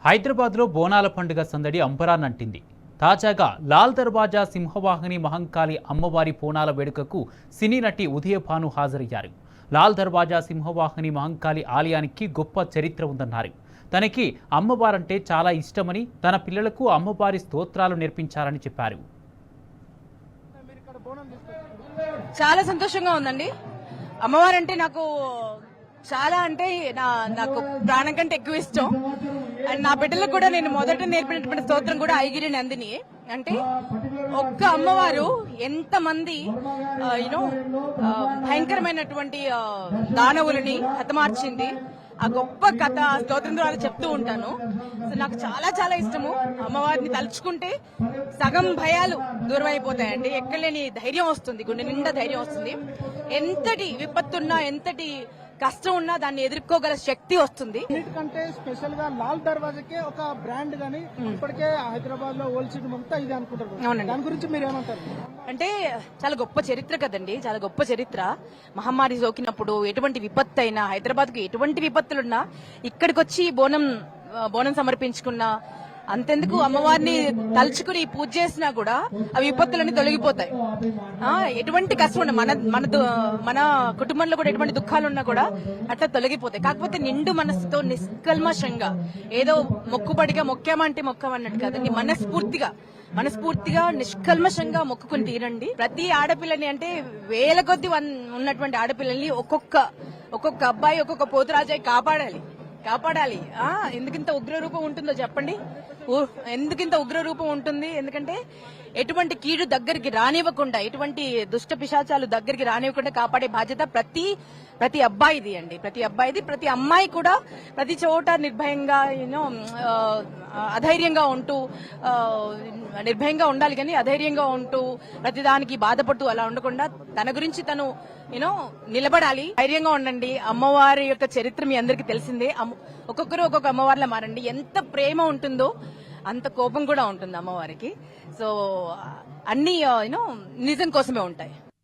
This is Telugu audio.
హైదరాబాద్లో బోనాల పండుగ సందడి అంబరాన్నంటింది. తాజాగా లాల్ దర్వాజా సింహవాహిని మహంకాళి అమ్మవారి బోనాల వేడుకకు సినీ నటి ఉదయభాను హాజరయ్యారు. లాల్ దర్వాజా సింహవాహిని మహంకాళి ఆలయానికి గొప్ప చరిత్ర ఉందన్నారు. తనకి అమ్మవారంటే చాలా ఇష్టమని, తన పిల్లలకు అమ్మవారి స్తోత్రాలు నేర్పించారని చెప్పారు. చాలా సంతోషంగా ఉందండి. అమ్మవారంటే నాకు చాలా అంటే నాకు ప్రాణం కంటే ఎక్కువ ఇష్టం. అండ్ నా బిడ్డలకు కూడా నేను మొదట నేర్పినటువంటి స్తోత్రం కూడా ఐగిరి నందిని. అంటే ఒక్క అమ్మవారు ఎంతమంది భయంకరమైనటువంటి దానవులని హతమార్చింది, ఆ గొప్ప కథ స్తోత్రం ద్వారా చెప్తూ ఉంటాను. సో నాకు చాలా చాలా ఇష్టము. అమ్మవారిని తలుచుకుంటే సగం భయాలు దూరం అయిపోతాయండి. ఎక్కడలేని ధైర్యం వస్తుంది, గుండె నిండా ధైర్యం వస్తుంది. ఎంతటి విపత్తున్నా, ఎంతటి కష్టం ఉన్నా దాన్ని ఎదుర్కోగల శక్తి వస్తుంది. అన్నిటికంటే స్పెషల్ గా లాల్ దర్వాజాకే ఒక బ్రాండ్ గానీ ఇప్పటికే హైదరాబాద్ లో హోల్సేల్ మొత్తం ఇది అనుకుంటారు. దాని గురించి మీరు ఏమంటారు? అంటే చాలా గొప్ప చరిత్ర కదండి, చాలా గొప్ప చరిత్ర. మహమ్మారి సోకినప్పుడు ఎటువంటి విపత్తు అయినా, హైదరాబాద్ కు ఎటువంటి విపత్తులున్నా ఇక్కడికి వచ్చి బోనం సమర్పించుకున్న, అంతెందుకు అమ్మవారిని తలుచుకుని పూజ చేసినా కూడా ఆ విపత్తులన్నీ తొలగిపోతాయి. ఎటువంటి కష్టం ఉన్నా, మన కుటుంబంలో కూడా ఎటువంటి దుఃఖాలున్నా కూడా అట్లా తొలగిపోతాయి. కాకపోతే నిండు మనసుతో నిష్కల్మషంగా, ఏదో మొక్కుబడిగా మొక్కామంటే మొక్కమన్నట్టు కాదండి, మనస్ఫూర్తిగా నిష్కల్మషంగా మొక్కుకుని తీరండి. ప్రతి ఆడపిల్లని, అంటే వేల కొద్ది ఉన్నటువంటి ఆడపిల్లల్ని ఒక్కొక్క అబ్బాయి, ఒక్కొక్క పోతురాజాయి కాపాడాలి. ఎందుకింత ఉగ్ర రూపం ఉంటుందో చెప్పండి. ఎందుకింత ఉగ్ర రూపం ఉంటుంది? ఎందుకంటే ఎటువంటి కీడు దగ్గరికి రానివ్వకుండా, ఎటువంటి దుష్ట పిశాచాలు దగ్గరికి రానివ్వకుండా కాపాడే బాధ్యత ప్రతి అబ్బాయిది అండి. ప్రతి అమ్మాయి కూడా ప్రతి చోట నిర్భయంగా అధైర్యంగా ఉంటూ, నిర్భయంగా ఉండాలి కానీ అధైర్యంగా ఉంటూ ప్రతిదానికి బాధపడుతూ అలా ఉండకుండా తన గురించి తను నిలబడాలి. ధైర్యంగా ఉండండి. అమ్మవారి యొక్క చరిత్ర మీ అందరికీ తెలిసిందే. ఒక్కొక్కరు ఒక్కొక్క అమ్మవారిలా మారండి. ఎంత ప్రేమ ఉంటుందో అంత కోపం కూడా ఉంటుంది అమ్మవారికి. సో అన్ని నిజం కోసమే ఉంటాయి.